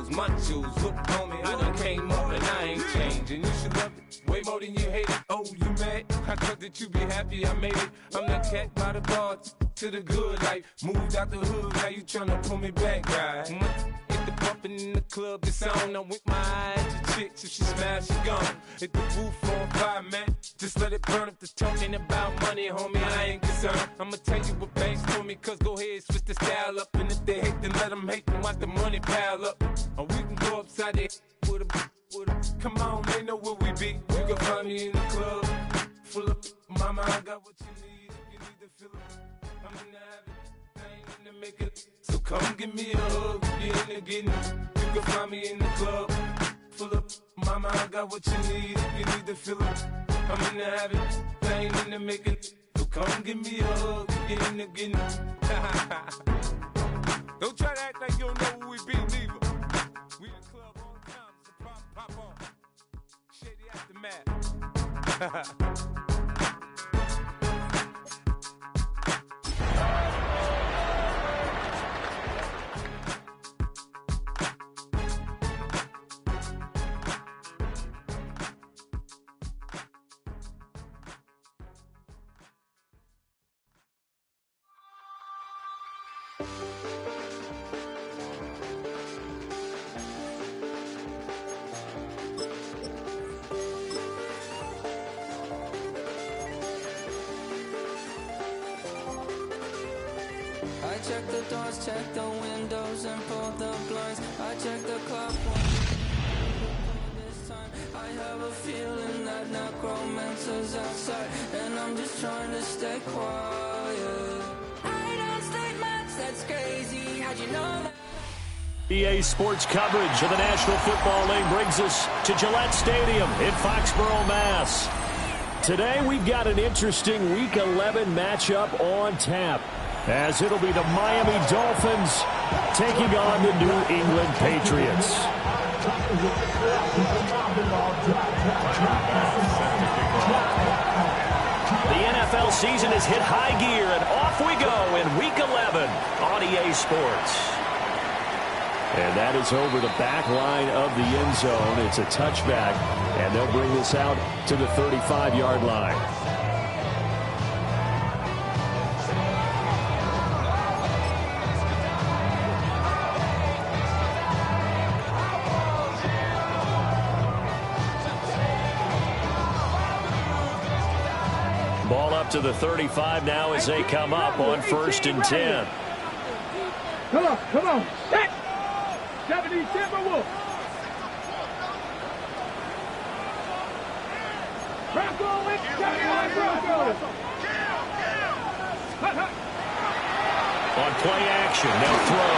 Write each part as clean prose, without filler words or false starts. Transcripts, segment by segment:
shoes, my shoes. Look, homie, I done came up and I ain't changing. You should love it way more than you hate it. Oh, you mad? I thought that you be happy I made it. I'm that cat by the bar to the good life. Moved out the hood, now you tryna pull me back, right? Hit the bumpin' in the club, it's on. I'm with my eyes to chicks. If she smash, she gone. Hit the roof on fire, man. Just let it burn. If they're talking about money, homie, I ain't concerned. I'ma tell you what banks told me, cause go ahead, switch the style up. And if they hate, then let them hate, then watch the money pile up. Or we can go upside there with a come on, they know where we be. You can find me in the club, full of mama, I got what you need. If you need to fill it, I'm in the habit, I ain't in the making. So come give me a hug, if you're in the getting. You can find me in the club, full of mama, I got what you need. If you need to fill it, I'm in the habit, I ain't in the making. So come give me a hug, if you're in the getting. Don't try to act like you don't know who we be, neither. We in the club all the time, so pop on. Shady Aftermath. I check the doors, check the windows, and pull the blinds. I check the clock this time. I have a feeling that necromancer's outside, and I'm just trying to stay quiet. I don't stay much, that's crazy. How'd you know that? EA Sports coverage of the National Football League brings us to Gillette Stadium in Foxborough, Mass. Today we've got an interesting Week 11 matchup on tap, as it'll be the Miami Dolphins taking on the New England Patriots. The NFL season has hit high gear, and off we go in Week 11 on EA Sports. And that is over the back line of the end zone. It's a touchback, and they'll bring this out to the 35-yard line. Ball up to the 35 now as they come up on 1st and 10. Come on, set! 70 Timberwolves. Bronco with 79 Broncos. On play action, they'll throw.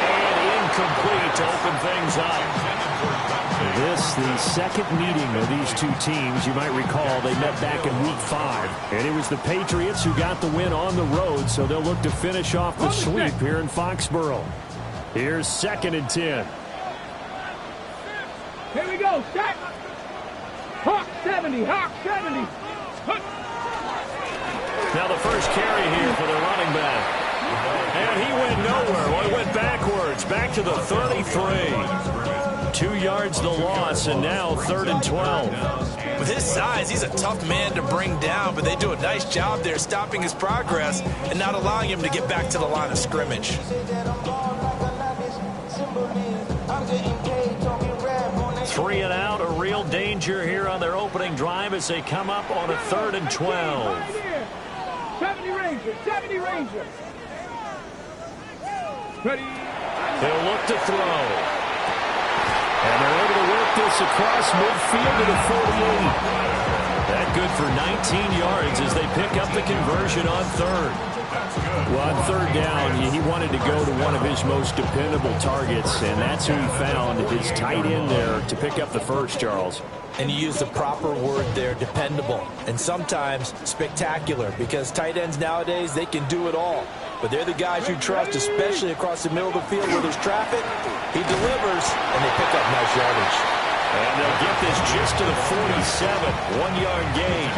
And incomplete to open things up. This, the second meeting of these two teams. You might recall they met back in Week 5. And it was the Patriots who got the win on the road, so they'll look to finish off the sweep here in Foxborough. Here's 2nd and 10. Here we go, set. Hawk 70, Hawk 70. Now the first carry here for the running back. And he went nowhere. Well, he went backwards, back to the 33. 2 yards the loss, and now 3rd and 12. With his size, he's a tough man to bring down, but they do a nice job there stopping his progress and not allowing him to get back to the line of scrimmage. 3 and out, a real danger here on their opening drive as they come up on a 3rd and 12. 70 Rangers, 70 Rangers. Ready. They'll look to throw. And they're able to work this across midfield to the 48. That good for 19 yards as they pick up the conversion on 3rd. Well, on 3rd down, he wanted to go to one of his most dependable targets, and that's who he found, his tight end there, to pick up the first, Charles. And you use the proper word there, dependable, and sometimes spectacular, because tight ends nowadays, they can do it all. But they're the guys you trust, especially across the middle of the field where there's traffic. He delivers, and they pick up nice yardage. And they'll get this just to the 47, 1-yard gain.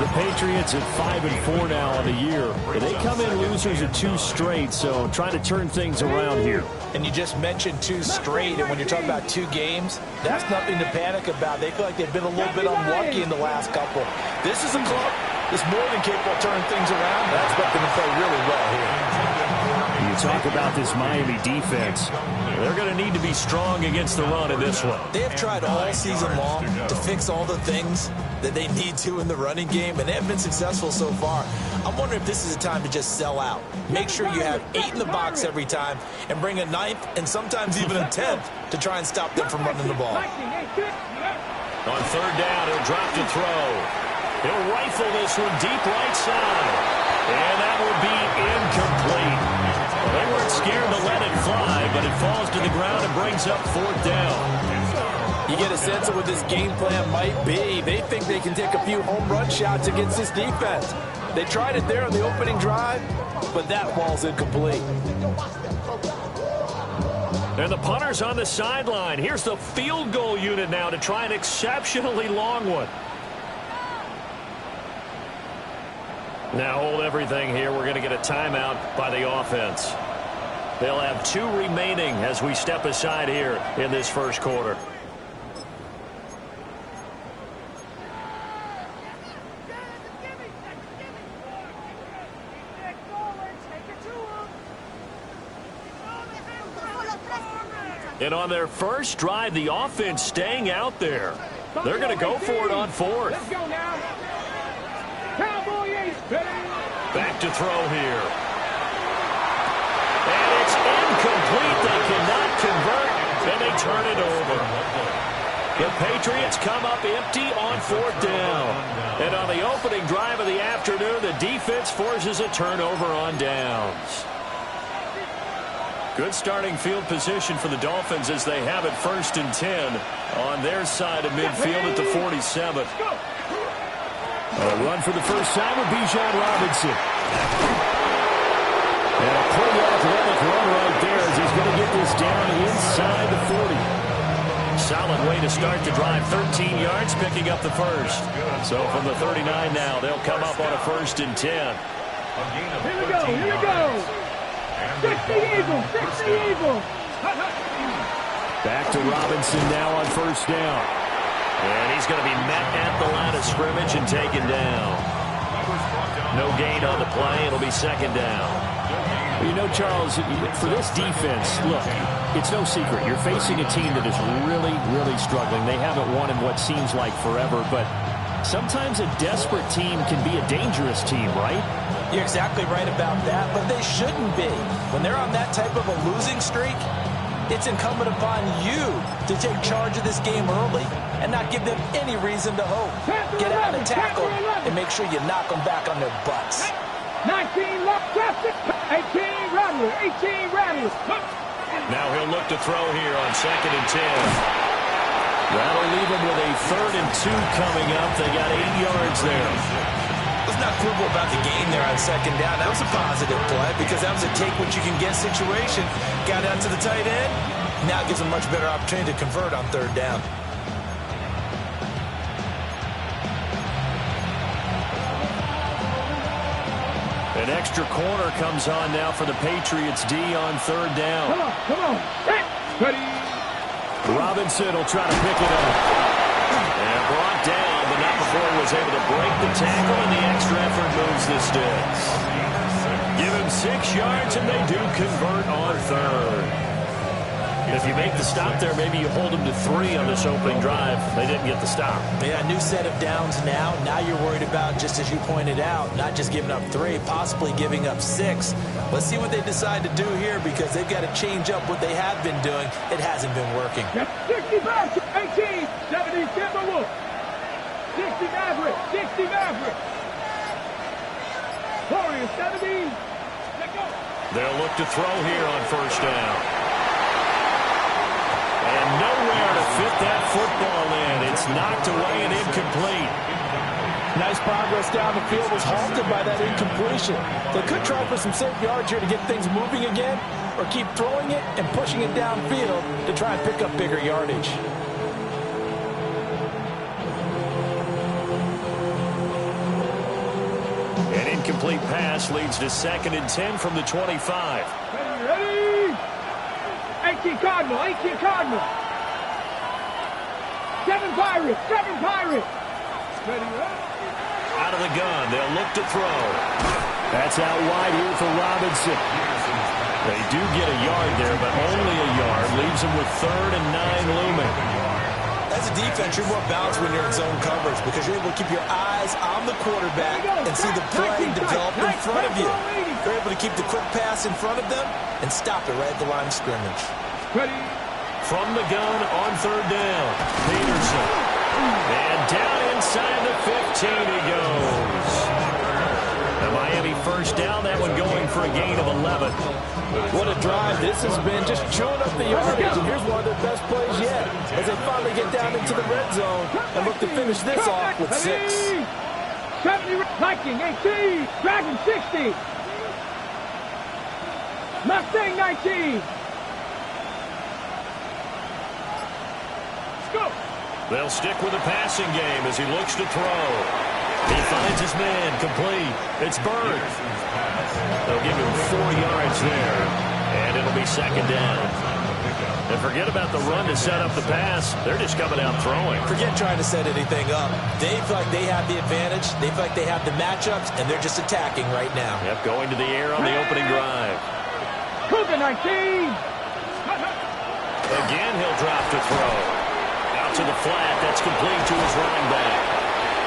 The Patriots at 5-4 now on the year. They come in losers at 2 straight, so trying to turn things around here. And you just mentioned 2 straight, and when you're talking about 2 games, that's nothing to panic about. They feel like they've been a little bit unlucky in the last couple. This is a club that's more than capable of turning things around. I expect them to play really well here. You talk about this Miami defense. They're going to need to be strong against the run in this one. They have tried all season long to fix all the things that they need to in the running game, and they haven't been successful so far. I'm wondering if this is a time to just sell out. Make sure you have 8 in the box every time and bring a 9th and sometimes even a 10th to try and stop them from running the ball. On 3rd down, he'll drop to throw. He'll rifle this one deep right side. And that will be incomplete. Well, they weren't scared to let it fly, but it falls to the ground and brings up 4th down. You get a sense of what this game plan might be. They think they can take a few home run shots against this defense. They tried it there on the opening drive, but that ball's incomplete. And the punter's on the sideline. Here's the field goal unit now to try an exceptionally long one. Now hold everything here. We're going to get a timeout by the offense. They'll have 2 remaining as we step aside here in this first quarter. And on their first drive, the offense staying out there. They're going to go for it on 4th. Let's go now. Back to throw here. And it's incomplete. They cannot convert, and they turn it over. The Patriots come up empty on 4th down. And on the opening drive of the afternoon, the defense forces a turnover on downs. Good starting field position for the Dolphins as they have it 1st and 10 on their side of midfield at the 47. A run for the first time with Bijan Robinson. And a pretty athletic run right there as he's going to get this down inside the 40. Solid way to start the drive. 13 yards, picking up the first. So from the 39 now, they'll come up on a 1st and 10. Here we go, here we go. 60 Eagles, 60 Eagles. Back to Robinson now on 1st down. And he's going to be met at the line of scrimmage and taken down. No gain on the play. It'll be 2nd down. You know, Charles, for this defense, look, it's no secret. You're facing a team that is really, really struggling. They haven't won in what seems like forever, but sometimes a desperate team can be a dangerous team, right? You're exactly right about that, but they shouldn't be. When they're on that type of a losing streak, it's incumbent upon you to take charge of this game early and not give them any reason to hope. Get out and tackle and make sure you knock them back on their butts. 19 left, 18 rattlers, 18 rattlers. Now he'll look to throw here on 2nd and 10. That'll leave him with a 3rd and 2 coming up. They got 8 yards there. Let's not quibble about the game there on 2nd down. That was a positive play because that was a take-what-you-can-get situation. Got out to the tight end. Now gives a much better opportunity to convert on 3rd down. An extra corner comes on now for the Patriots D on 3rd down. Come on. Ready. Robinson will try to pick it up. And brought down, but not before he was able to break the tackle, and the extra effort moves the sticks. Give him 6 yards, and they do convert on 3rd. If you make the stop there, maybe you hold them to 3 on this opening drive. They didn't get the stop. Yeah, new set of downs now. Now you're worried about, just as you pointed out, not just giving up 3, possibly giving up 6. Let's see what they decide to do here because they've got to change up what they have been doing. It hasn't been working. 65 to 18, 70 Timberwolves. 60 Maverick, 60 Maverick. Warriors, 70. Let's go. They'll look to throw here on 1st down. And nowhere to fit that football in. It's knocked away and incomplete. Nice progress down the field was halted by that incompletion. They could try for some safe yards here to get things moving again, or keep throwing it and pushing it downfield to try and pick up bigger yardage. incomplete pass leads to 2nd and 10 from the 25. Ready? 18 Cardinal, 18 Cardinal. 7 Pirates, 7 Pirates. Ready? Out of the gun, they'll look to throw. That's out wide here for Robinson. They do get a yard there, but only a yard. Leaves them with 3rd and 9 looming. As a defense, you're more balanced when you're in zone coverage because you're able to keep your eyes on the quarterback and see the play develop in front of you. You're able to keep the quick pass in front of them and stop it right at the line of scrimmage. Ready? From the gun on 3rd down, Peterson. And down inside the 15 he goes. The Miami first down, that one going for a gain of 11. What a drive this has been, just chewing up the yardage, and here's one of their best plays yet as they finally get down into the red zone and look to finish this off with 6. 70 Viking 18, Dragon 60, Mustang 19. Let's go. They'll stick with the passing game as he looks to throw. He finds his man, complete. It's Bird. They'll give him 4 yards there, and it'll be 2nd down. And forget about the run to set up the pass. They're just coming out throwing. Forget trying to set anything up. They feel like they have the advantage. They feel like they have the matchups, and they're just attacking right now. Yep, going to the air on the opening drive. Cougar 19. Again, he'll drop to throw. Out to the flat. That's complete to his running back.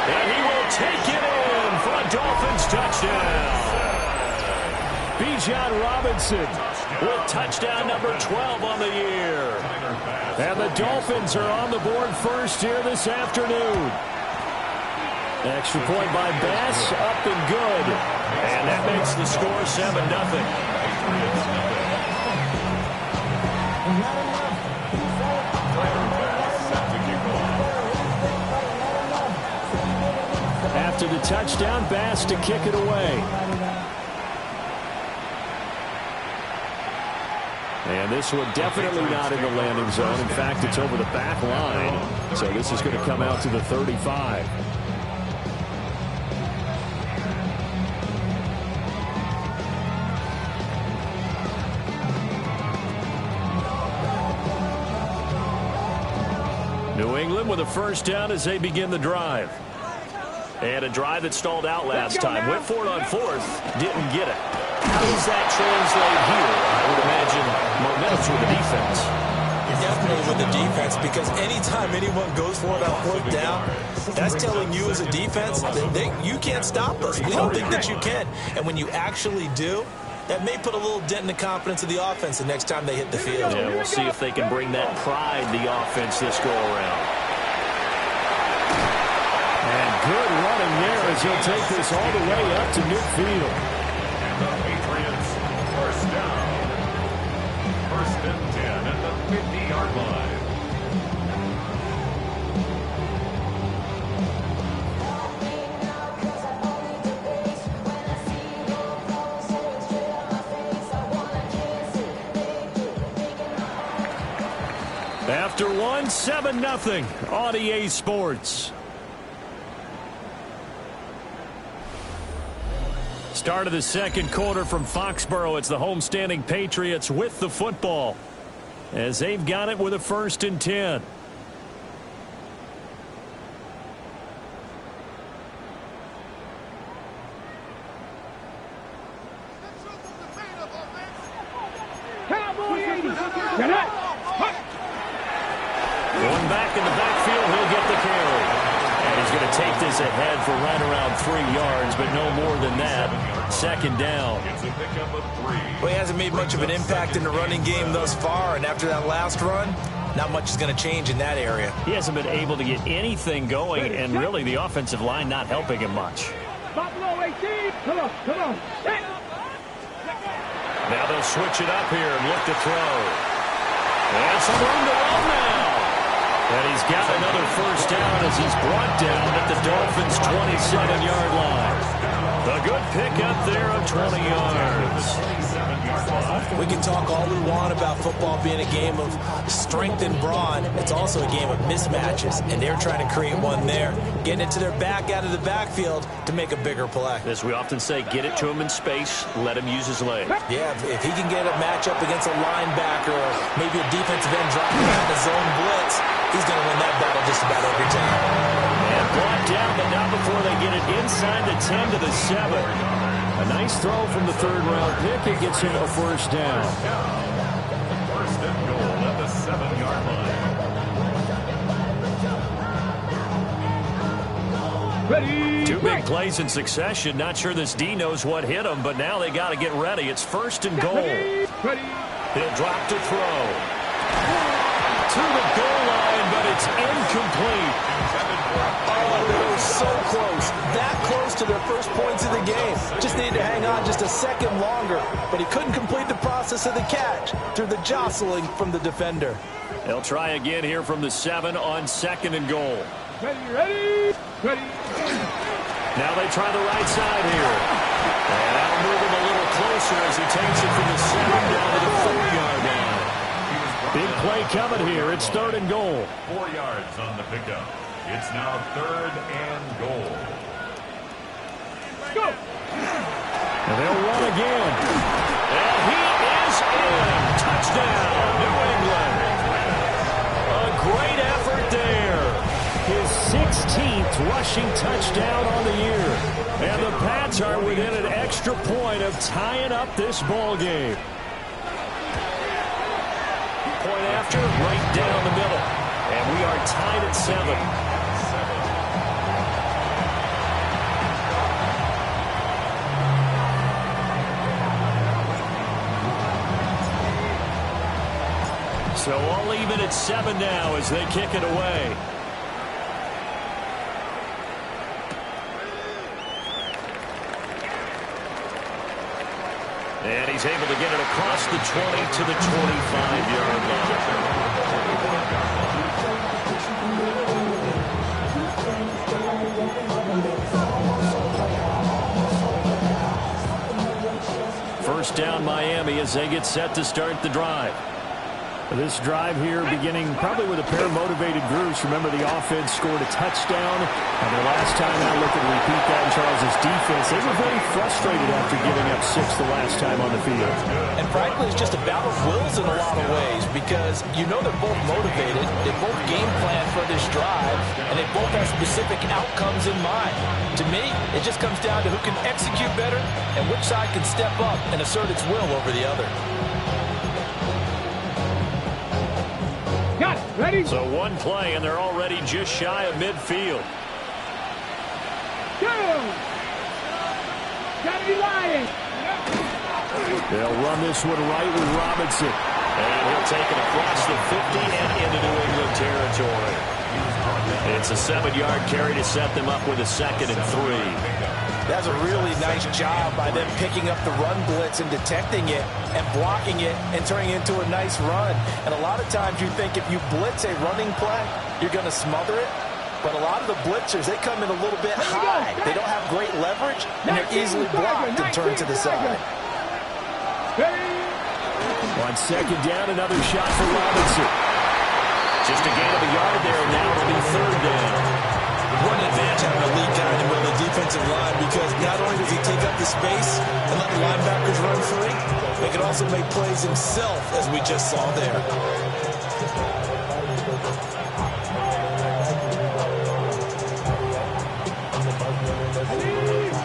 And he will take it in for a Dolphins touchdown. Bijan Robinson with touchdown number 12 on the year. And the Dolphins are on the board first here this afternoon. Extra point by Bass, up and good. And that makes the score 7-0. After the touchdown, Bass to kick it away. And this one definitely not in the landing zone. In fact, it's over the back line. So this is going to come out to the 35. New England with a first down as they begin the drive. And a drive that stalled out last time. Went for it on 4th. Didn't get it. How does that translate here? I would imagine momentum's with the defense. Definitely with the defense, because anytime anyone goes for it on 4th down, that's telling you as a defense that you can't stop us. We don't think that you can. And when you actually do, that may put a little dent in the confidence of the offense the next time they hit the field. Yeah, we'll see if they can bring that pride to the offense this go-around. And good running there as he'll take this all the way up to midfield. The Patriots first down. 1st and 10 at the 50-yard line. After one, 7-0 on EA Sports. Start of the second quarter from Foxborough. It's the homestanding Patriots with the football as they've got it with a 1st and 10. Cowboy 80. Get up. Going back in the backfield, he'll get the carry. And he's going to take this ahead for right around 3 yards, but no more than that. 2nd down. Well, he hasn't made much of an impact in the running game thus far, and after that last run, not much is going to change in that area. He hasn't been able to get anything going, and really the offensive line not helping him much. Buffalo 18. Come on, come on. Now they'll switch it up here and look to throw. And some room to run now. And he's got another first down as he's brought down at the Dolphins' 27-yard line. A good pickup there of 20 yards. We can talk all we want about football being a game of strength and brawn. It's also a game of mismatches, and they're trying to create one there, getting it to their back out of the backfield to make a bigger play. As we often say, get it to him in space, let him use his legs. Yeah, if he can get a matchup against a linebacker or maybe a defensive end dropping behind a zone blitz, he's going to win that battle just about every time. And brought down, but not before they get it inside the 10 to the 7. A nice throw from the third-round pick. It gets him a first down. First and goal at the 7-yard line. Ready. Two big plays in succession. Not sure this D knows what hit him, but now they got to get ready. It's first and goal. Ready. He'll drop to throw. To the goal line, but it's incomplete. Oh, they were so close. That close to their first points of the game. Just needed to hang on just a second longer, but he couldn't complete the process of the catch through the jostling from the defender. They'll try again here from the 7 on second and goal. Ready. Now they try the right side here. And that'll move him a little closer as he takes it from the 7 down to the 4-yard line. Big play coming here. It's third and goal. 4 yards on the pickup. It's now third and goal. Go. And they'll run again. And he is in. Touchdown, New England. A great effort there. His 16th rushing touchdown on the year. And the Pats are within an extra point of tying up this ball game. Point after, right down the middle. And we are tied at 7. So all even at 7 now as they kick it away. And he's able to get it across the 20 to the 25-yard line. First down Miami as they get set to start the drive. This drive here beginning probably with a pair of motivated groups. Remember, the offense scored a touchdown. And the last time I looked at repeat that in Charles' defense, they were very frustrated after giving up 6 the last time on the field. And frankly, it's just a battle of wills in a lot of ways because you know they're both motivated. They both game plan for this drive, and they both have specific outcomes in mind. To me, it just comes down to who can execute better and which side can step up and assert its will over the other. Got it. Ready. So one play, and they're already just shy of midfield. Go. Gotta be lying. They'll run this one right with Robinson. And he'll take it across the 50 and into New England territory. It's a 7-yard carry to set them up with a 2nd and 3. That's a really nice job by them picking up the run blitz and detecting it and blocking it and turning it into a nice run. And a lot of times you think if you blitz a running play, you're going to smother it. But a lot of the blitzers, they come in a little bit high. They don't have great leverage, and they're easily blocked and turned to the side. On second down, another shot for Robinson. Just a gain of a yard there, and now it'll be third down. What an advantage having a lead guy in the middle of the defensive line because not only does he take up the space and let the linebackers run free, but he can also make plays himself, as we just saw there.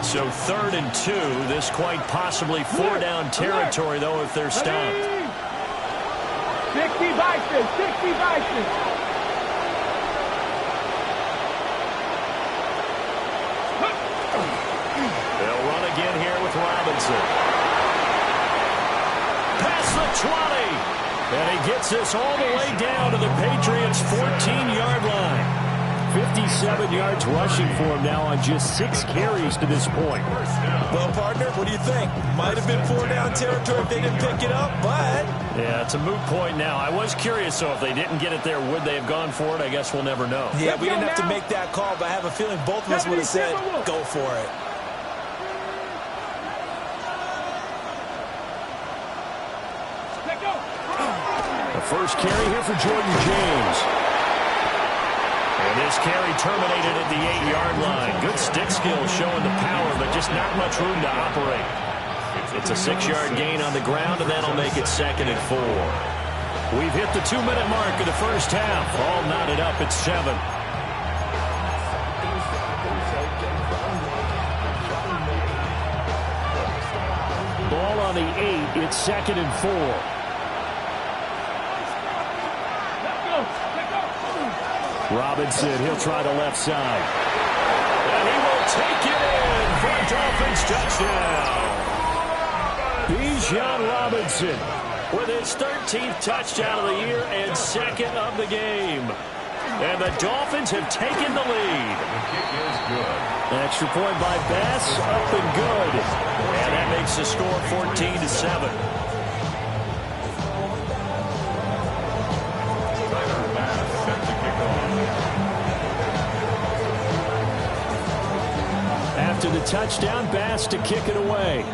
So 3rd and 2. This quite possibly 4-down territory, though, if they're stopped. 60 Bison. 60 Bison. They'll run again here with Robinson. Past the 20. And he gets this all the way down to the Patriots' 14-yard line. 57 yards rushing for him now on just 6 carries to this point. Well, partner, what do you think? Might have been 4-down territory if they didn't pick it up, but... Yeah, it's a moot point now. I was curious, so if they didn't get it there, would they have gone for it? I guess we'll never know. Yeah, we didn't have to make that call, but I have a feeling both of us would have said, go for it. The first carry here for Jordan James. And this carry terminated at the 8-yard line. Good stick skill showing the power, but just not much room to operate. It's a 6-yard gain on the ground, and that'll make it 2nd and 4. We've hit the 2-minute mark of the first half. All knotted up at 7. Ball on the 8. It's 2nd and 4. Robinson, he'll try the left side. And he will take it in for a Dolphins touchdown. Bijan Robinson with his 13th touchdown of the year and 2nd of the game. And the Dolphins have taken the lead. An extra point by Bass, up and good. And that makes the score 14-7. After the touchdown, Bass to kick it away.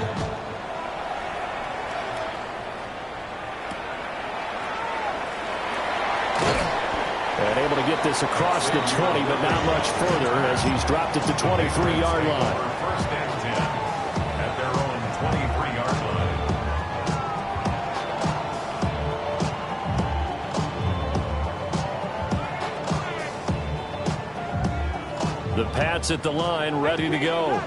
And able to get this across the 20, but not much further as he's dropped it to 23-yard line. First and 10 at their own 23-yard line. The Pats at the line, ready to go.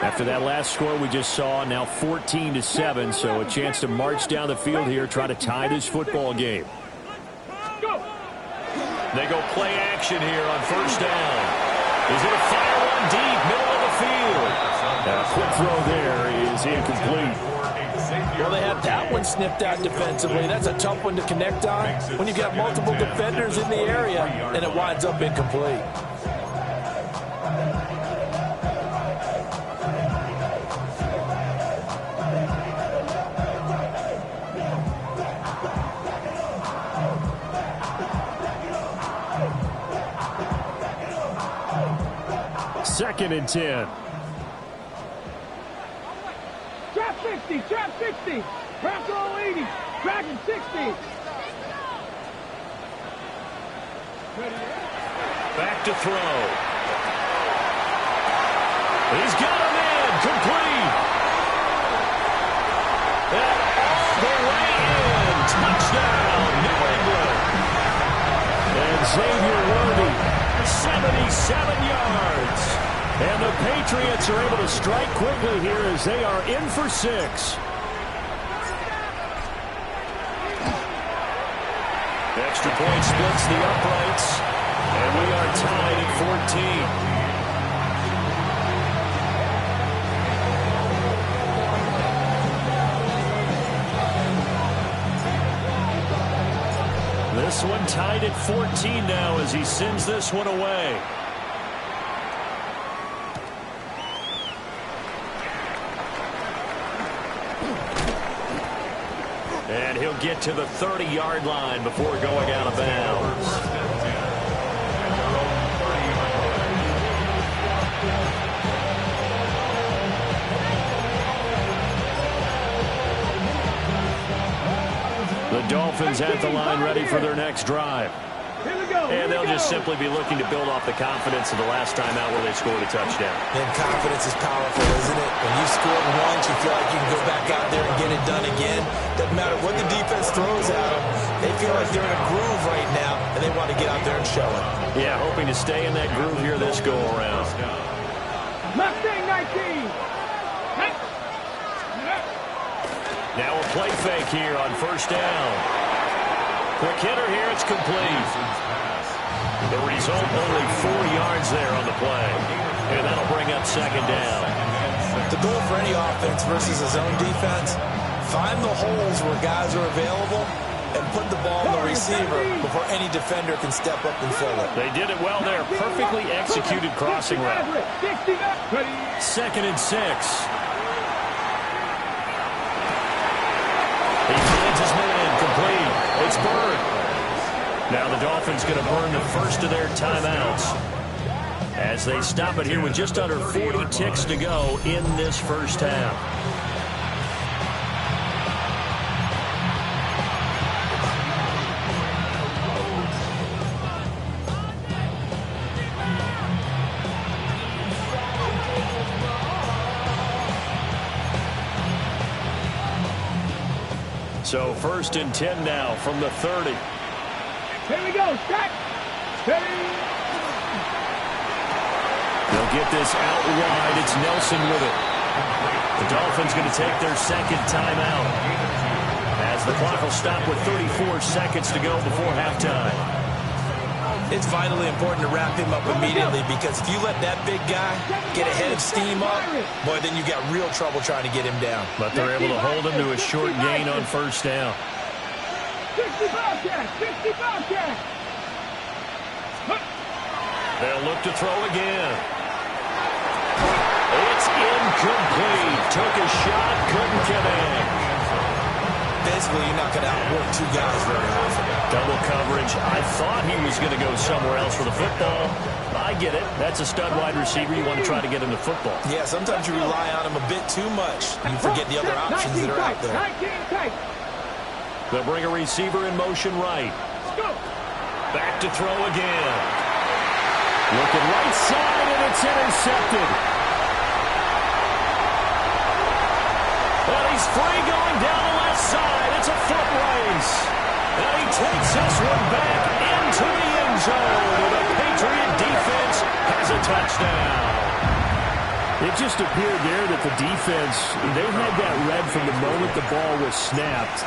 After that last score we just saw, now 14-7, so a chance to march down the field here, try to tie this football game. They go play action here on first down. Is it a fire one deep, middle of the field? A quick throw there is incomplete. Well, they had that one snipped out defensively. That's a tough one to connect on when you got multiple defenders in the area, and it winds up incomplete. Second and 10. Trap 60, trap 60. Trap roll 80. Dragon 60. Back to throw. He's got him in. Complete. And all the way in. Touchdown, New England. And Xavier Worthy, 77 yards. And the Patriots are able to strike quickly here as they are in for 6. Extra point splits the uprights. And we are tied at 14. This one tied at 14 now as he sends this one away. And he'll get to the 30-yard line before going out of bounds. The Dolphins at the line ready for their next drive. And they'll just simply be looking to build off the confidence of the last time out where they scored a touchdown. And confidence is powerful, isn't it? When you scored once, you feel like you can go back out there and get it done again. Doesn't matter what the defense throws at them. They feel like they're in a groove right now, and they want to get out there and show it. Yeah, hoping to stay in that groove here this go-around. Mustang 19. Now a play fake here on first down. Quick hitter here, it's complete. The result, only 4 yards there on the play. And that'll bring up second down. The goal for any offense versus a zone defense, find the holes where guys are available and put the ball in the receiver before any defender can step up and fill it. They did it well there. Perfectly executed crossing route. Second and 6. He finds his man, complete. It's Bird. Now the Dolphins going to burn the first of their timeouts as they stop it here with just under 40 ticks to go in this first half. So 1st and 10 now from the 30. Here we go. Set. Ready. They'll get this out wide. It's Nelson with it. The Dolphins going to take their second timeout as the clock will stop with 34 seconds to go before halftime. It's vitally important to wrap him up immediately, because if you let that big guy get ahead of steam up, boy, then you got real trouble trying to get him down. But they're able to hold him to a short gain on 1st down. 60 Bobcats. 60 Bobcats. They'll look to throw again. It's incomplete. Took a shot, couldn't connect. Basically, you're not going to outwork two guys very often. Double coverage. I thought he was going to go somewhere else for the football. I get it. That's a stud wide receiver. You want to try to get him the football. Yeah, sometimes you rely on him a bit too much. You forget the other options that are out there. 19 tight. They'll bring a receiver in motion right. Back to throw again. Looking right side, and it's intercepted. But he's free going down the left side. It's a foot race. And he takes this one back into the end zone. The Patriot defense has a touchdown. It just appeared there that the defense, they had that read from the moment the ball was snapped.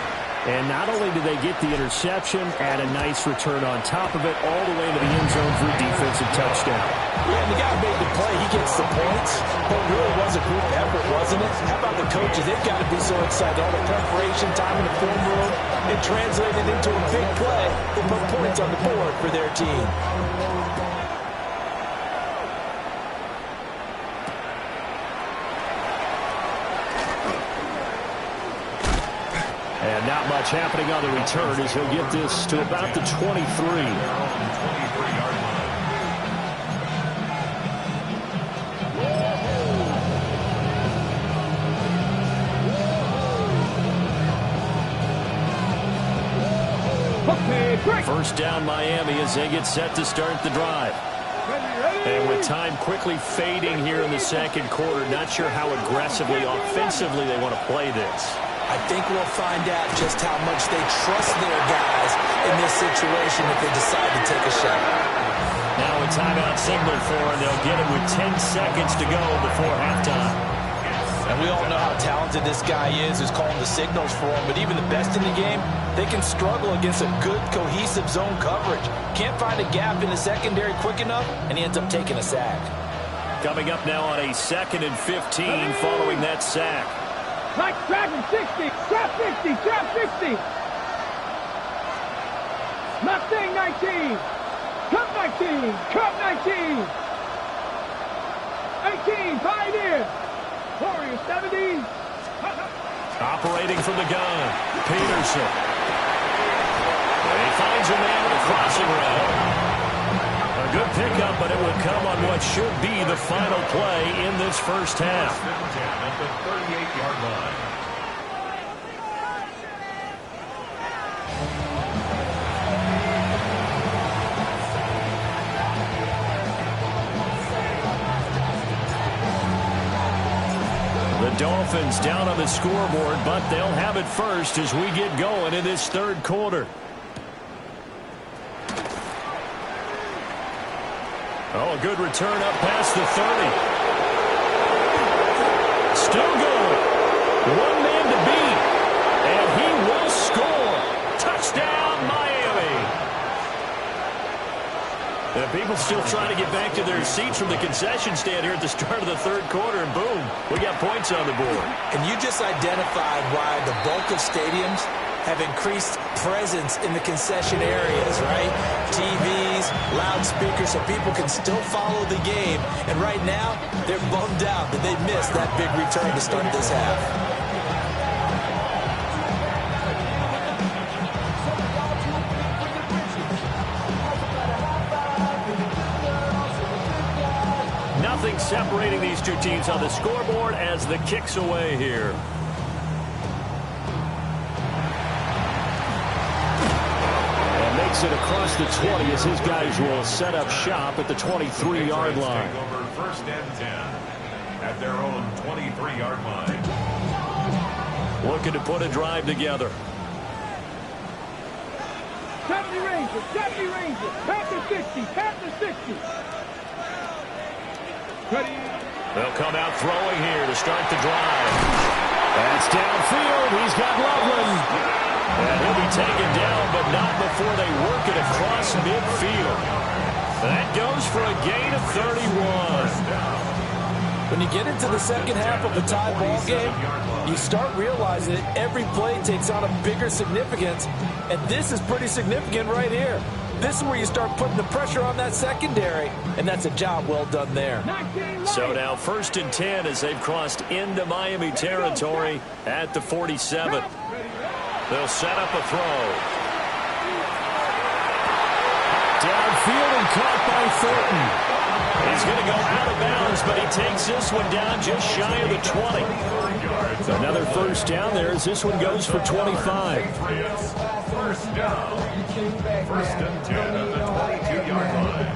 And not only did they get the interception, add a nice return on top of it, all the way into the end zone for a defensive touchdown. Yeah, and the guy made the play. He gets the points. But it really was a group effort, wasn't it? How about the coaches? They've got to be so excited. All the preparation, time in the film room, it translated into a big play that put points on the board for their team. And not much happening on the return as he'll get this to about the 23. First down Miami as they get set to start the drive. And with time quickly fading here in the second quarter, not sure how aggressively, offensively they want to play this. I think we'll find out just how much they trust their guys in this situation if they decide to take a shot. Now a timeout signal for him. They'll get him with 10 seconds to go before halftime. And we all know how talented this guy is who's calling the signals for him. But even the best in the game, they can struggle against a good, cohesive zone coverage. Can't find a gap in the secondary quick enough, and he ends up taking a sack. Coming up now on a 2nd and 15 following that sack. Like traffic, 60, trap 60, trap 60. Mustang 19, Cup 19, Cup 19. 18, Pioneer, Warrior 70. Operating from the gun, Peterson. He finds a man with a crossing route. A good pickup, but it will come on what should be the final play in this first half. At the 38-yard line. The Dolphins down on the scoreboard, but they'll have it first as we get going in this third quarter. Oh, a good return up past the 30. Still going. One man to beat. And he will score. Touchdown, Miami. And people still trying to get back to their seats from the concession stand here at the start of the third quarter, and boom, we got points on the board. And you just identified why the bulk of stadiums have increased presence in the concession areas, right? TVs, loudspeakers, so people can still follow the game. And right now, they're bummed out that they missed that big return to start this half. Nothing separating these two teams on the scoreboard as the kick's away here. And makes it across the 20 as his guys will set up shop at the 23-yard line. Over 1st and 10 at their own 23-yard line. Looking to put a drive together. Rangers, 70 Rangers, Panther 60, Panther 60. Ready. They'll come out throwing here to start the drive. That's downfield. He's got Loveland. And he'll be taken down, but not before they work it across midfield. That goes for a gain of 31. When you get into the second half of a tie ball game, you start realizing that every play takes on a bigger significance, and this is pretty significant right here. This is where you start putting the pressure on that secondary, and that's a job well done there. So now 1st and 10 as they've crossed into Miami territory at the 47. They'll set up a throw. Downfield and caught by Thornton. He's going to go out of bounds, but he takes this one down just shy of the 20. Another first down there as this one goes for 25. First down. 1st and 10 at the 22-yard line.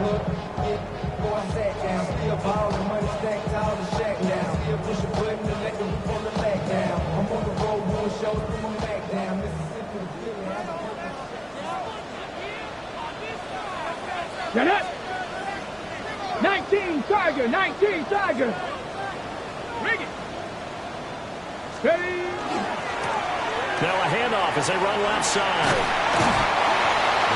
Get up! 19 Tiger, 19 Tiger. Ring it. Steady. Now a handoff as they run left side.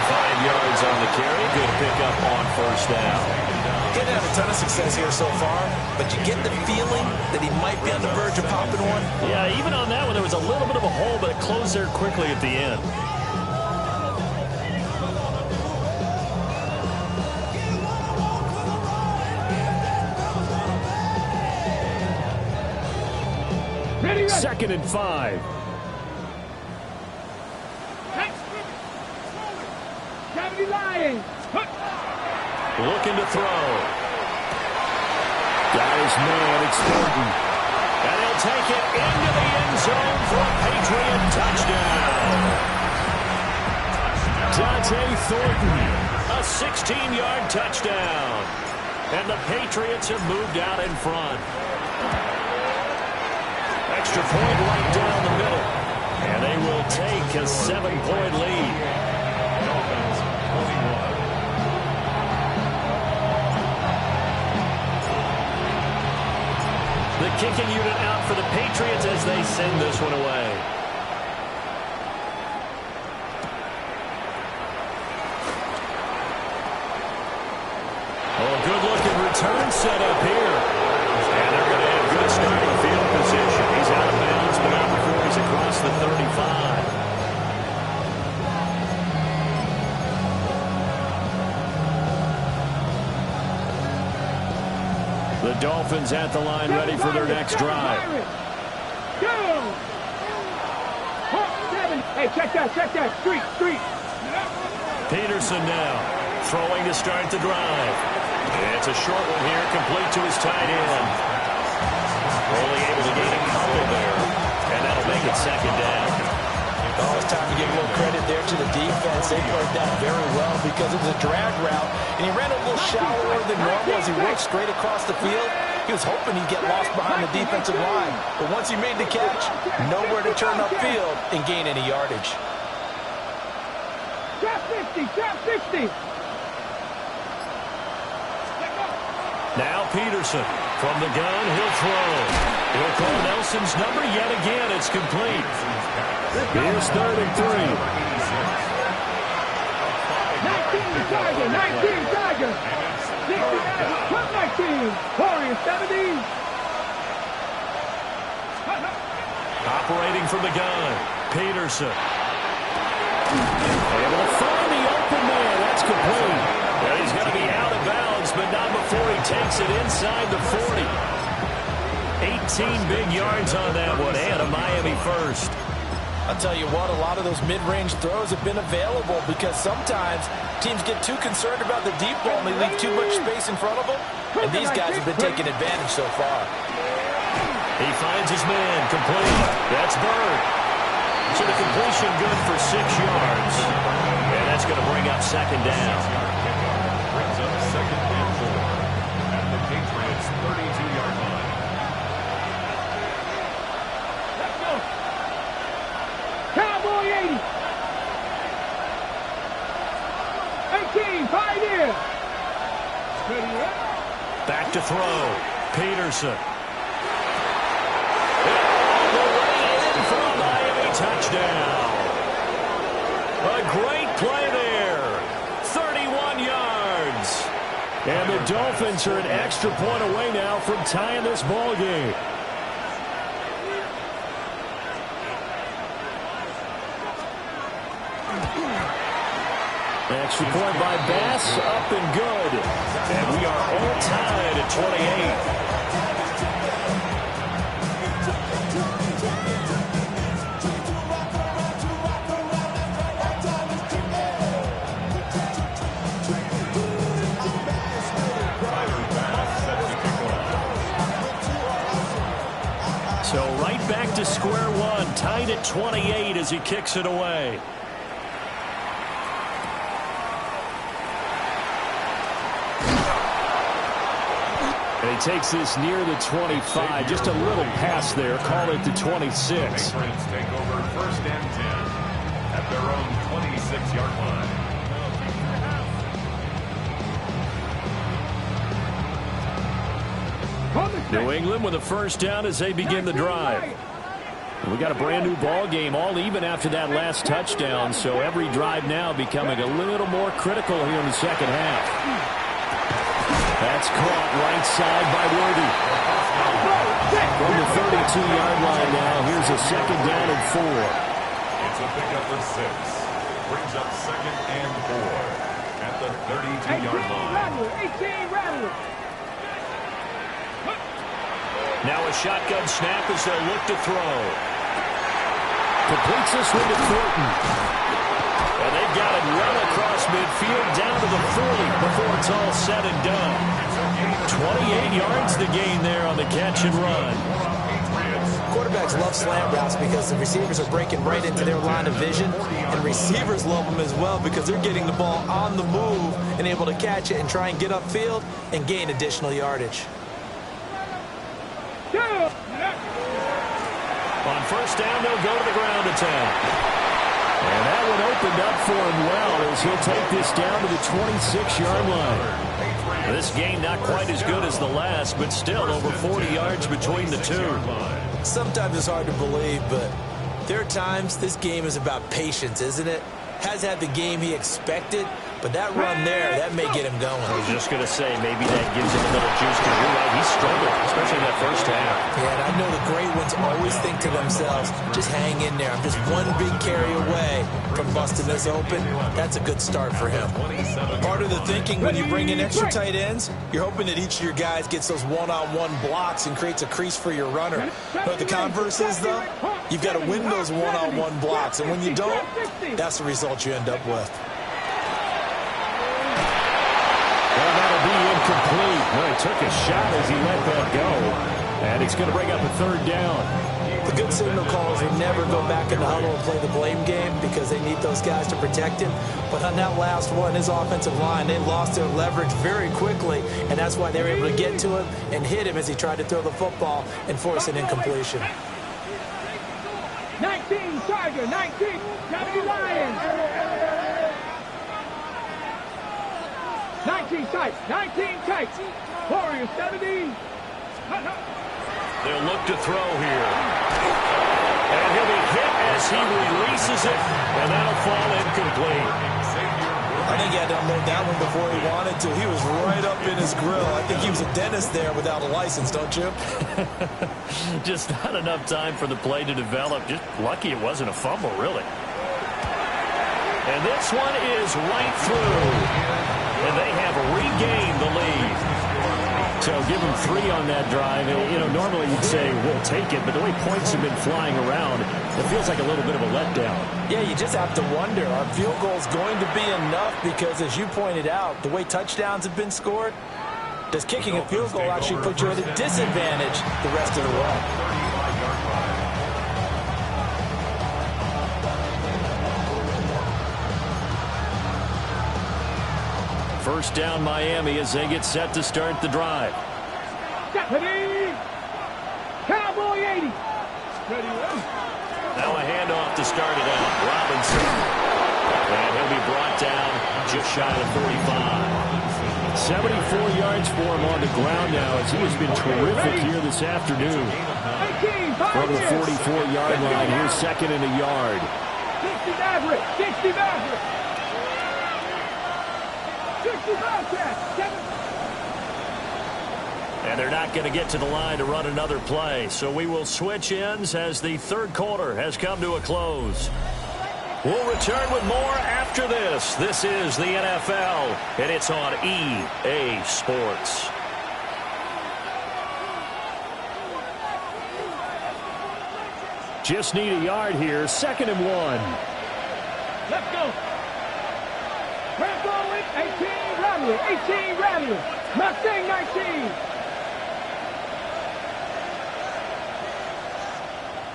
5 yards on the carry. Good pickup on first down. Didn't have a ton of success here so far, but you get the feeling that he might be on the verge of popping one. Yeah, even on that one, there was a little bit of a hole, but it closed there quickly at the end. Ready, ready. 2nd and 5. Gravity Lions. Looking to throw. Got his man, it's Thornton. And he'll take it into the end zone for a Patriot touchdown. Dante Thornton, a 16-yard touchdown. And the Patriots have moved out in front. Extra point right down the middle. And they will take a 7-point lead. Dolphins 21. The kicking unit out for the Patriots as they send this one away. Oh, good-looking return set up here. And they're going to have good starting field position. He's out of bounds, but not before he's across the 35. The Dolphins at the line, ready for their next drive. Go! Hey, check that. Street. Peterson now, throwing to start the drive. It's a short one here, complete to his tight end. Only able to gain a couple there, and that'll make it 2nd down. Oh, it's time to give a little credit there to the defense. They played that very well because it was a drag route, and he ran a little shallower than normal as he worked straight across the field. He was hoping he'd get lost behind the defensive line, but once he made the catch, nowhere to turn upfield and gain any yardage. Drop 60. Now Peterson from the gun, he'll throw. He'll call Nelson's number yet again. It's complete. Here's 3rd and 3. 19 Tiger. 19. Warriors 70. Operating from the gun, Peterson. Able to find the open man. That's complete. And he's going to be out of bounds, but not before he takes it inside the 40. 18 big yards on that one, and a Miami first. I'll tell you what, a lot of those mid-range throws have been available because sometimes teams get too concerned about the deep ball and they leave too much space in front of them, and these guys have been taking advantage so far. He finds his man, complete. That's Bird. So the completion good for 6 yards, and that's going to bring up 2nd down. Brings up 2nd and 4 at the Patriots 32-yard line. Cowboy 80. 18, 5 years. Back to throw. Peterson. All the way in for a Miami touchdown. A great play there. 31 yards. And the Dolphins are an extra point away now from tying this ball game. Extra point by Bass, up and good. And we are all tied at 28. So right back to square one, tied at 28 as he kicks it away. And he takes this near the 25, just a little pass there, call it the 26. Patriots take over 1st and 10 at their own 26-yard line. New England with a first down as they begin the drive. We got a brand new ball game, all even after that last touchdown, so every drive now becoming a little more critical here in the second half. That's caught right side by Worthy. From the 32-yard line now, here's a second down and 4. It's a pickup of 6. Brings up 2nd and 4 at the 32-yard line. 18 rattle. Now a shotgun snap as they'll look to throw. Completes this one to Thornton. And they've got it run across midfield down to the 40 before it's all said and done. 28 yards the gain there on the catch and run. Quarterbacks love slant routes because the receivers are breaking right into their line of vision, and receivers love them as well because they're getting the ball on the move and able to catch it and try and get upfield and gain additional yardage. On first down, they'll go to the ground attack. And that one opened up for him well as he'll take this down to the 26-yard line. This game not quite as good as the last, but still over 40 yards between the two. Sometimes it's hard to believe, but there are times this game is about patience, isn't it? Has had the game he expected, but that run there, that may get him going. I was just going to say, maybe that gives him a little juice, because you're right, he struggled, especially in that first half. Yeah, and I know the great ones always think to themselves, just hang in there. I'm just one big carry away from busting this open. That's a good start for him. Part of the thinking when you bring in extra tight ends, you're hoping that each of your guys gets those one-on-one blocks and creates a crease for your runner. But the converse is, though, you've got to win those one-on-one blocks, and when you don't, that's the result you end up with. Well, that'll be incomplete. Well, he took a shot as he let that go. And it's going to bring up a third down. The good signal callers will never go back in the huddle and play the blame game because they need those guys to protect him. But on that last one, his offensive line, they lost their leverage very quickly, and that's why they were able to get to him and hit him as he tried to throw the football and force an incompletion. 19 Tiger, 19 W Lions. 19 tight, 19 tight. Warriors 70. They'll look to throw here. And he'll be hit as he releases it, and that'll fall incomplete. I think he had to unload that one before he wanted to. He was right up in his grill. I think he was a dentist there without a license, don't you? Just not enough time for the play to develop. Just lucky it wasn't a fumble, really. And this one is right through. And they have regained the lead. So give them 3 on that drive. You know, normally you'd say, we'll take it, but the way points have been flying around, it feels like a little bit of a letdown. Yeah, you just have to wonder, are field goals going to be enough? Because as you pointed out, the way touchdowns have been scored, does kicking a field goal actually put you at a disadvantage the rest of the way? First down Miami as they get set to start the drive. Deputy! Cowboy 80. Now a handoff to start it out. Robinson. And he'll be brought down just shy of 45. 74 yards for him on the ground now as he has been terrific here this afternoon. From the 44-yard line, here's second and a yard. 60 Maverick, 60 Maverick. 65 catch, And they're not going to get to the line to run another play. So we will switch ends as the third quarter has come to a close. We'll return with more after this. This is the NFL, and it's on EA Sports. Just need a yard here. Second and 1. Let's go. Red Bowling, 18 Ramley, 18 Ramley. Mustang 19.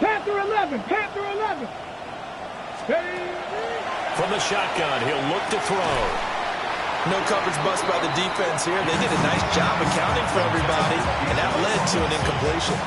Panther 11, Panther 11. From the shotgun, he'll look to throw. No coverage bust by the defense here. They did a nice job accounting for everybody, and that led to an incompletion.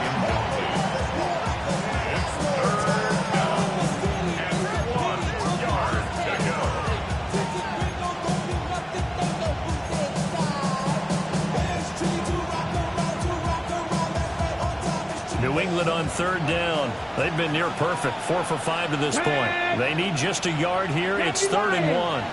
New England on third down. They've been near perfect, 4 for 5 to this point. They need just a yard here. It's third and 1.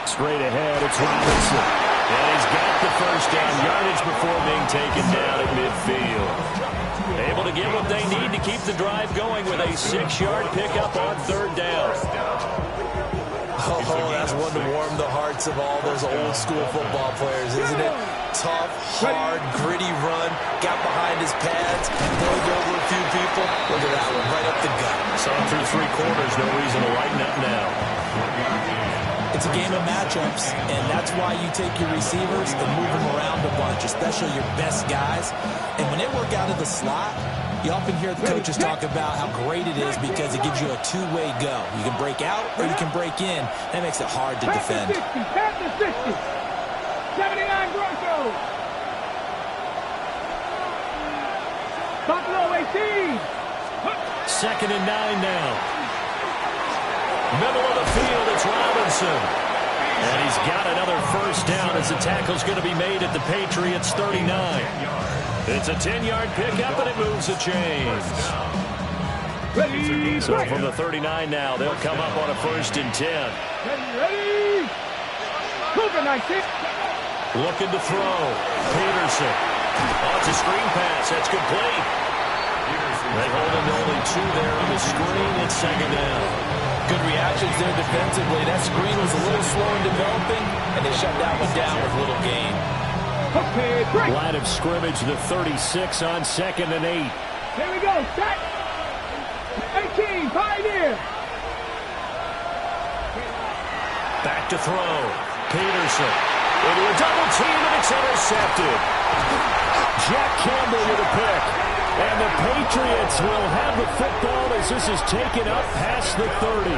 Straight ahead, it's Robinson. And he's got the first down yardage before being taken down at midfield. Able to get what they need to keep the drive going with a 6-yard pickup on third down. Oh, that's one to warm the hearts of all those old school football players, isn't it? Tough, hard, gritty run, got behind his pads, rolled over a few people. Look at that one, right up the gut. Saw him through 3 quarters, no reason to lighten up now. It's a game of matchups, and that's why you take your receivers and move them around a bunch, especially your best guys. And when they work out of the slot, you often hear the coaches talk about how great it is because it gives you a two-way go. You can break out or you can break in. That makes it hard to defend. Panther 60, 79 Broncos. Buffalo 18. Second and 9 now. Middle of the field, it's Robinson. And he's got another first down as the tackle's going to be made at the Patriots' 39. It's a 10-yard pickup, and it moves the chains. So from the 39 now, they'll come up on a first and 10. Ready? Cougar 19. Looking to throw. Peterson. Oh, it's a screen pass. That's complete. They hold him to only 2 there on the screen. It's second down. Good reactions there defensively. That screen was a little slow in developing, and they shut that one down with little gain. Okay, line of scrimmage, the 36 on second and 8. Here we go. Set. 18, Pioneer. Back to throw. Peterson. Into a double team, and it's intercepted. Jack Campbell with a pick. And the Patriots will have the football as this is taken up past the 30.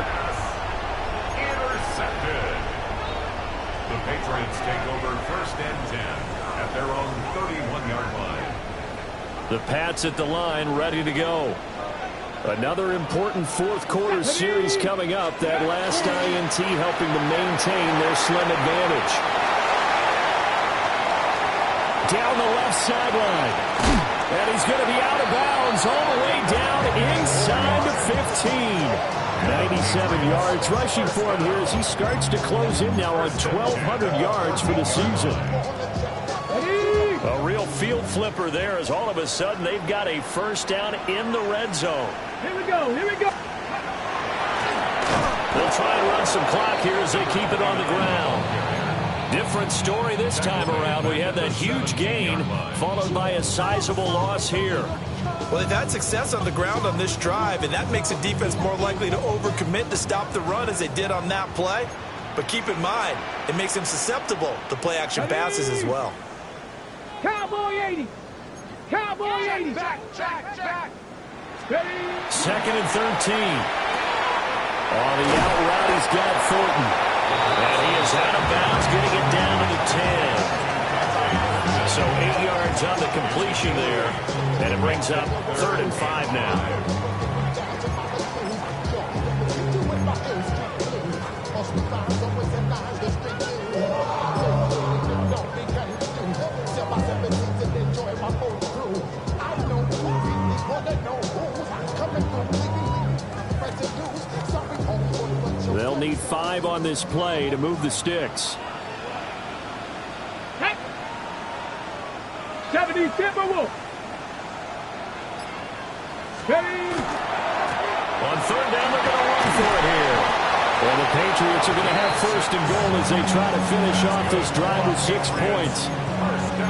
Intercepted. The Patriots take over first and 10 at their own 31-yard line. The Pats at the line, ready to go. Another important fourth quarter series coming up. That last INT helping to maintain their slim advantage. Down the left sideline. And he's going to be out of bounds all the way down inside the 15. 97 yards rushing for him here as he starts to close in now on 1,200 yards for the season. A real field flipper there as all of a sudden they've got a first down in the red zone. Here we go. Here we go. They'll try and run some clock here as they keep it on the ground. Different story this time around. We had that huge gain followed by a sizable loss here. Well, they've had success on the ground on this drive, and that makes a defense more likely to overcommit to stop the run as they did on that play. But keep in mind, it makes them susceptible to play-action passes as well. Cowboy 80. Cowboy 80. Back. Second and 13. On the out route, he's got Thornton. And he is out of bounds. getting it down to the 10. So 8 yards on the completion there. And it brings up 3rd and 5 now. They'll need 5 on this play to move the sticks. 70 Timberwolves. On 3rd down, they're going to run for it here. And the Patriots are going to have 1st and goal as they try to finish off this drive with 6 points.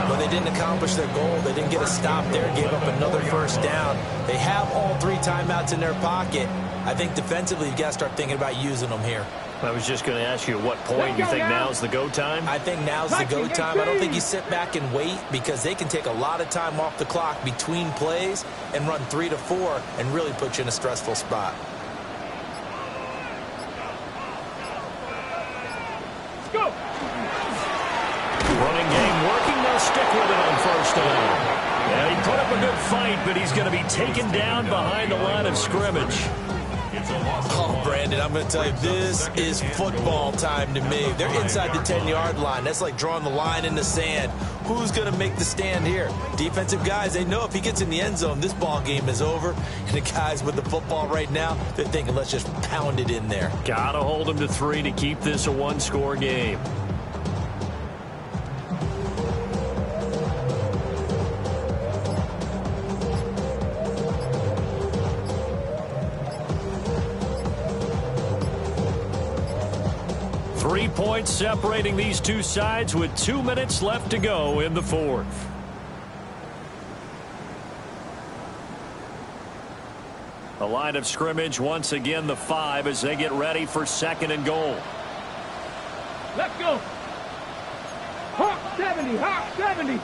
But they didn't accomplish their goal. They didn't get a stop there, gave up another 1st down. They have all 3 timeouts in their pocket. I think defensively, you've got to start thinking about using them here. I was just going to ask you at what point you think now's the go time? I think now's the go time. I don't think you sit back and wait because they can take a lot of time off the clock between plays and run 3 to 4 and really put you in a stressful spot. Let's go. Running game working. They'll stick with it on 1st down. And he put up a good fight, but he's going to be taken down behind the line of scrimmage. Oh, Brandon, I'm going to tell you, this is football time to me. They're inside the 10-yard line. That's like drawing the line in the sand. Who's going to make the stand here? Defensive guys, they know if he gets in the end zone, this ball game is over. And the guys with the football right now, they're thinking, let's just pound it in there. Got to hold him to 3 to keep this a one-score game. Three points separating these two sides with 2 minutes left to go in the 4th. The line of scrimmage once again the 5 as they get ready for 2nd and goal. Let's go. Hawk 70. Hawk 70.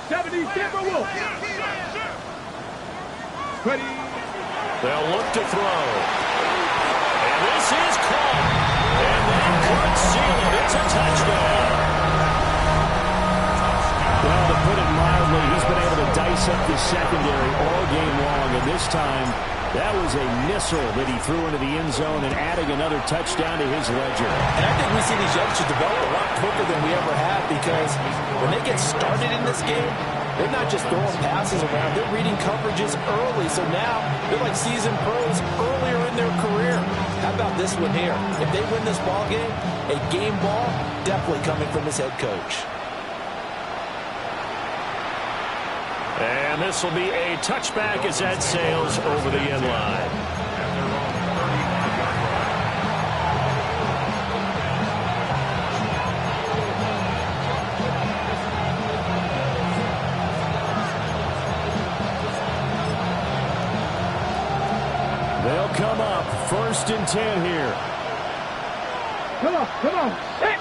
70 Timberwolves. Ready. They'll look to throw. And this is caught. And that could seal it. It's a touchdown. Well, to put it mildly, he's been able to dice up the secondary all game long. And this time, that was a missile that he threw into the end zone and adding another touchdown to his ledger. And I think we see these youngsters develop a lot quicker than we ever have because when they get started in this game, they're not just throwing passes around. They're reading coverages early. So now they're like seasoned pros earlier in their career. How about this one here? If they win this ball game, a game ball definitely coming from his head coach. And this will be a touchback as that sails over the end line. They'll come up 1st and 10 here. Come on. Hit.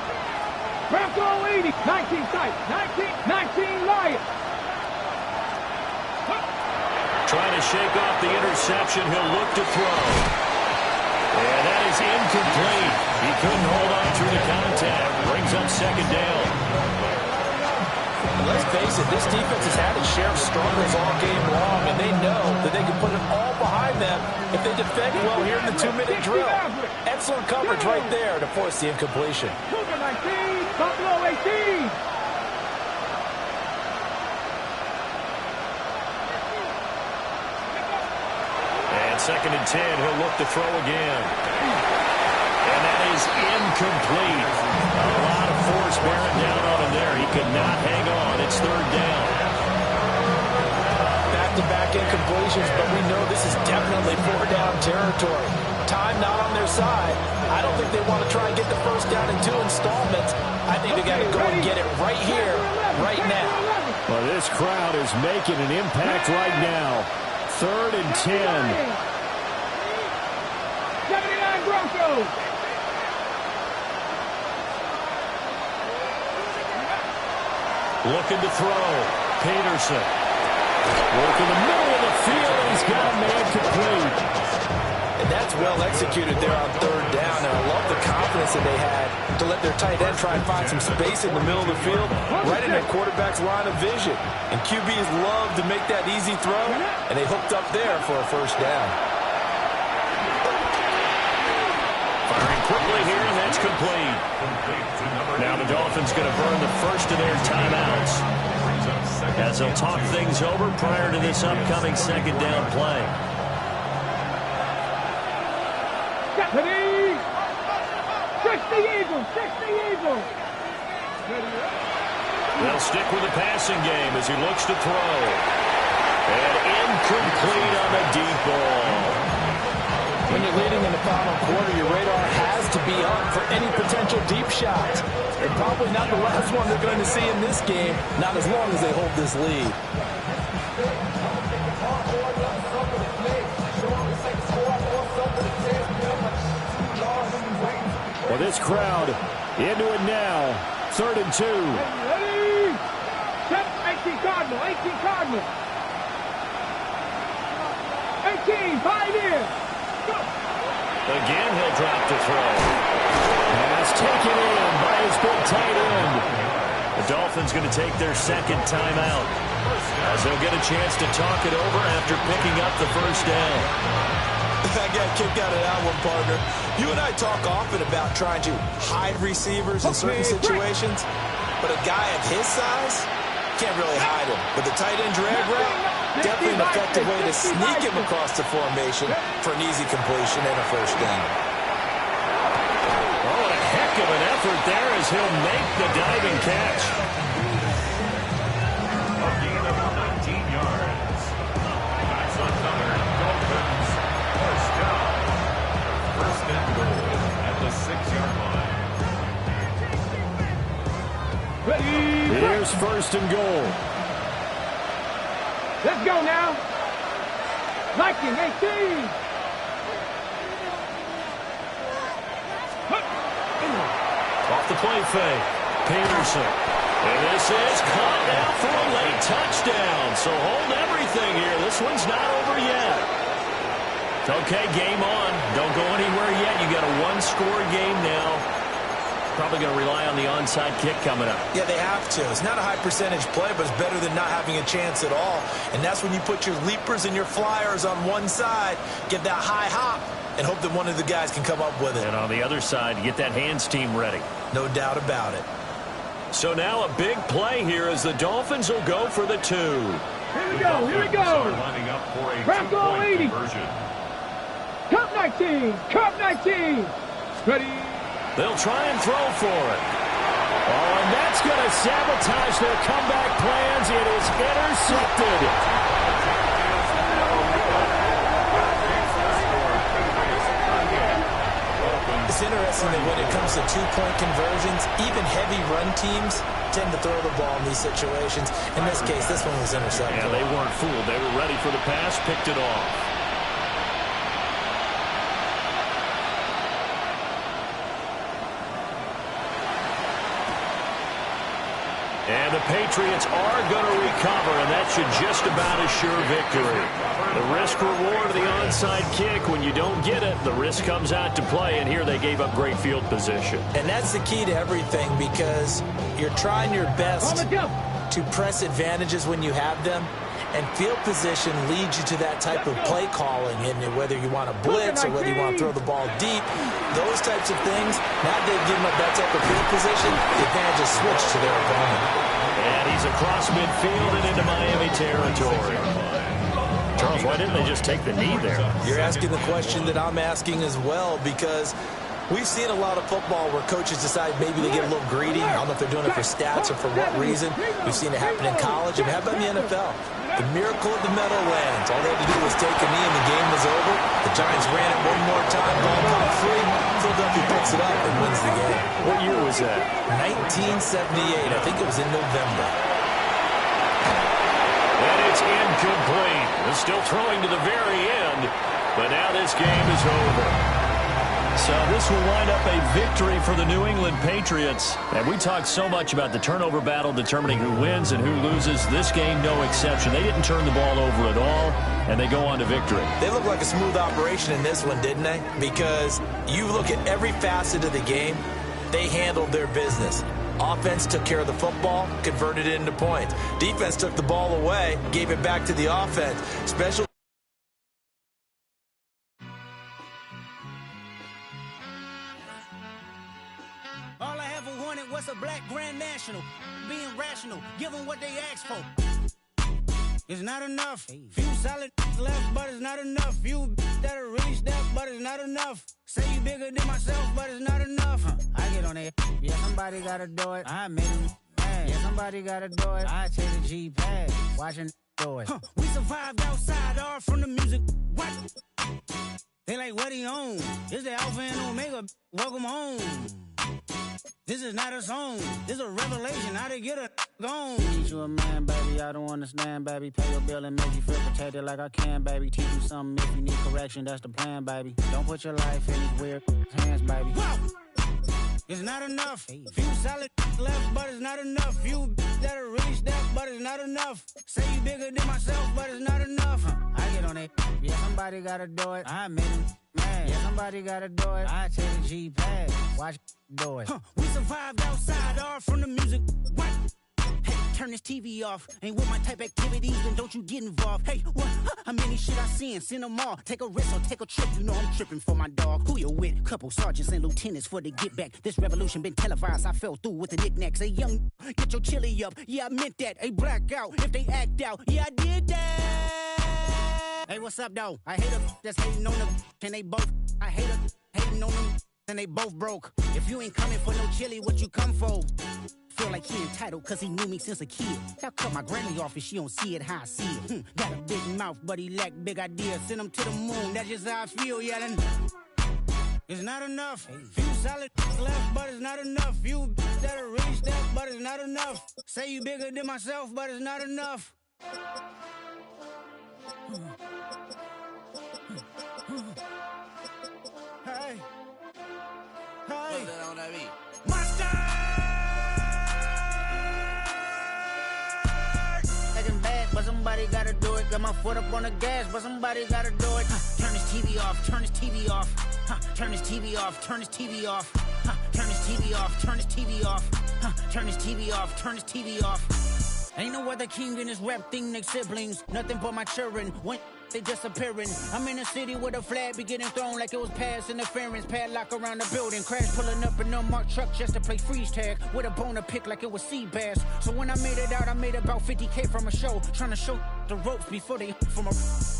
Bronco 80. 19 sight. 19 Lions. Trying to shake off the interception. He'll look to throw. And that is incomplete. He couldn't hold on through the contact. Brings up 2nd down. And let's face it, this defense has had its share of struggles all game long, and they know that they can put it all behind them if they defend well here in the 2-minute drill. Excellent coverage right there to force the incompletion. Cougar 19, Buffalo 18. And 2nd and 10, he'll look to throw again. And that is incomplete. A lot of force bearing down on him there. He could not hang on. It's 3rd down. Back-to-back incompletions, but we know this is definitely 4-down territory. Time not on their side. I don't think they want to try and get the 1st down in 2 installments. I think they got to go and get it right here, right now. Well, this crowd is making an impact right now. 3rd and 10. 79 Broncos. Looking to throw. Peterson. Work in the middle of the field. He's got a man complete. And that's that's well executed there on third down. And I love the confidence that they had to let their tight end try and find some space in the middle of the field, right in their quarterback's line of vision. And QBs love to make that easy throw, and they hooked up there for a first down. Firing quickly here, and that's complete. Now the Dolphins going to burn the first of their timeouts as they'll talk things over prior to this upcoming second down play. Deputy! 60 Eagles! 60 Eagles! They'll stick with the passing game as he looks to throw. And incomplete on the deep ball. When you're leading in the final quarter, your radar has to be up for any potential deep shots. And probably not the last one they're going to see in this game, not as long as they hold this lead. Well, this crowd into it now. 3rd and 2. Ready? 18 Cardinal, 18 Cardinal. 18, 5 in. Go. Again, he'll drop to throw. Pass taken in by his big tight end. The Dolphins going to take their second timeout as they'll get a chance to talk it over after picking up the first down. I got kicked out of that one, partner. You and I talk often about trying to hide receivers in certain situations, but a guy of his size can't really hide him. But the tight end drag route, definitely an effective way to sneak him across the formation for an easy completion and a first down. Oh, a heck of an effort there as he'll make the diving catch. A gain of 19 yards. That's another Dolphins first down. First and goal at the 6-yard line. Here's 1st and goal. Let's go now. 19, 18. Off the play fake. Peterson. And this is caught out for a late touchdown. So hold everything here. This one's not over yet. Okay, game on. Don't go anywhere yet. You got a one-score game now. Probably going to rely on the onside kick coming up. Yeah, they have to. It's not a high percentage play, but it's better than not having a chance at all. And that's when you put your leapers and your flyers on one side, get that high hop, and hope that one of the guys can come up with it. And on the other side, get that hands team ready. No doubt about it. So now a big play here as the Dolphins will go for the 2. Here we go, here we go. Lining up for a Bronco 80. conversion. Cup 19, Cup 19. Ready? They'll try and throw for it. Oh, and that's going to sabotage their comeback plans. It is intercepted. It's interesting that when it comes to two-point conversions, even heavy run teams tend to throw the ball in these situations. In this case, this one was intercepted. Yeah, they weren't fooled. They were ready for the pass, picked it off. And the Patriots are going to recover, and that should just about assure victory. The risk-reward of the onside kick, when you don't get it, the risk comes out to play, and here they gave up great field position. And that's the key to everything, because you're trying your best to press advantages when you have them, and field position leads you to that type of play calling, and whether you want to blitz or whether you want to throw the ball deep, those types of things, now that they've given up that type of field position, the advantage is switched to their opponent. And he's across midfield and into Miami territory. Charles, why didn't they just take the knee there? You're asking the question that I'm asking as well, because we've seen a lot of football where coaches decide maybe they get a little greedy. I don't know if they're doing it for stats or for what reason. We've seen it happen in college, and how about in the NFL? The miracle of the Meadowlands. All they had to do was take a knee and the game was over. The Giants ran it one more time, ball caught free. Philadelphia picks it up and wins the game. What year was that? 1978. I think it was in November. And it's incomplete. They're still throwing to the very end, but now this game is over. So this will wind up a victory for the New England Patriots. And we talked so much about the turnover battle determining who wins and who loses. This game, no exception. They didn't turn the ball over at all, and they go on to victory. They look like a smooth operation in this one, didn't they? Because you look at every facet of the game, they handled their business. Offense took care of the football, converted it into points. Defense took the ball away, gave it back to the offense. Special. All I ever wanted was a black grand national. Being rational, give them what they asked for. It's not enough. Few solid left, but it's not enough. Few that'll really step, but it's not enough. Say you bigger than myself, but it's not enough. I get on it. Yeah, somebody gotta do it. I made him mad. Yeah, somebody gotta do it. I take the G-pad. Watching do it. We survived outside, all from the music. What? They like, what he on? This the Alpha and Omega. Welcome home. This is not a song. This is a revelation. How to get a gone. Need you a man, baby. I don't understand, baby. Pay your bill and make you feel protected like I can, baby. Teach you something if you need correction. That's the plan, baby. Don't put your life in these weird hands, baby. Whoa! It's not enough. Few solid left, but it's not enough. Few that'll really step, but it's not enough. Say you bigger than myself, but it's not enough. I get on it. Yeah, somebody gotta do it. I made him mad. Yeah, somebody gotta do it. I take the G-pad. Watch do it. We survived outside, all from the music. What? Hey, turn this TV off. Ain't with my type activities, then don't you get involved. Hey, what? How many shit I seen? Send them all. Take a risk or take a trip. You know I'm tripping for my dog. Who you with? Couple sergeants and lieutenants for the get back. This revolution been televised. I fell through with the knickknacks. Hey, young, get your chili up. Yeah, I meant that. Hey, black out if they act out. Yeah, I did that. Hey, what's up, though? I hate them that's hating on them. And they both. I hate them hating on them. And they both broke. If you ain't coming for no chili, what you come for? Feel like he entitled cause he knew me since a kid. I'll cut my granny off if she don't see it how I see it. Got a big mouth, but he lack big ideas. Send him to the moon, that's just how I feel yelling. It's not enough. Few solid left, but it's not enough. Few that'll really step, but it's not enough. Say you bigger than myself, but it's not enough. Hey. Hey. Monster! Acting bad, but somebody gotta do it. Got my foot up on the gas, but somebody gotta do it. Turn this TV off, turn this TV off. Turn this TV off, turn this TV off. Turn this TV off, turn this TV off. Turn this TV off, turn this TV off. Ain't no other king in this rap thing, they siblings. Nothing but my children. When they disappearing. I'm in a city where the flag be getting thrown like it was pass interference. Padlock around the building. Crash pulling up an unmarked truck just to play freeze tag. With a bone to pick like it was sea bass. So when I made it out, I made about 50K from a show. Trying to show the ropes before they from a...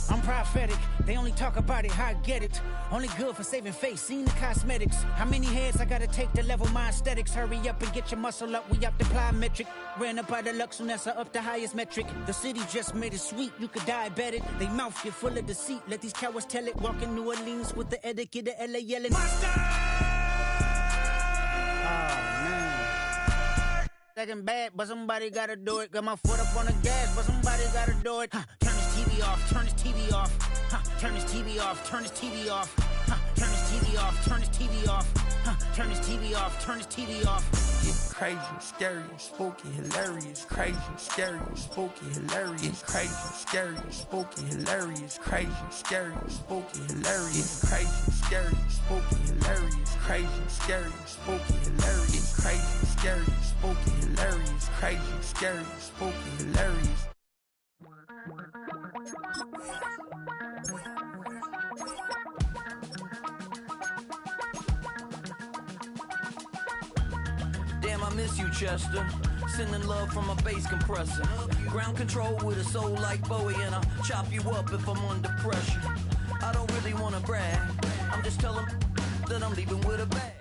I'm prophetic. They only talk about it, how I get it. Only good for saving face, seen the cosmetics. How many heads I gotta take to level my aesthetics? Hurry up and get your muscle up, we up the plyometric. Ran up out of Lux, and that's up the highest metric. The city just made it sweet, you could diabetic. They mouth get full of deceit, let these cowards tell it. Walk in New Orleans with the etiquette of LA yelling. Monster! Second bad, but somebody gotta do it. Got my foot up on the gas, but somebody gotta do it. Turn this TV off, turn this TV off. Turn this TV off, turn this TV off. Turn this TV off, turn this TV off. Turn this TV off, turn this TV off. It's crazy, scary, spooky, hilarious. Crazy, scary, spooky, hilarious. Crazy, scary, spooky, hilarious. Crazy, scary, spooky, hilarious. Crazy, scary, spooky, hilarious. Crazy, scary, spooky, hilarious. Crazy, scary, spooky, hilarious. Crazy, scary, spooky, hilarious. Damn, I miss you, Chester. Sending love from a bass compressor. Ground control with a soul like Bowie, and I'll chop you up if I'm under pressure. I don't really wanna brag. I'm just telling that I'm leaving with a bag.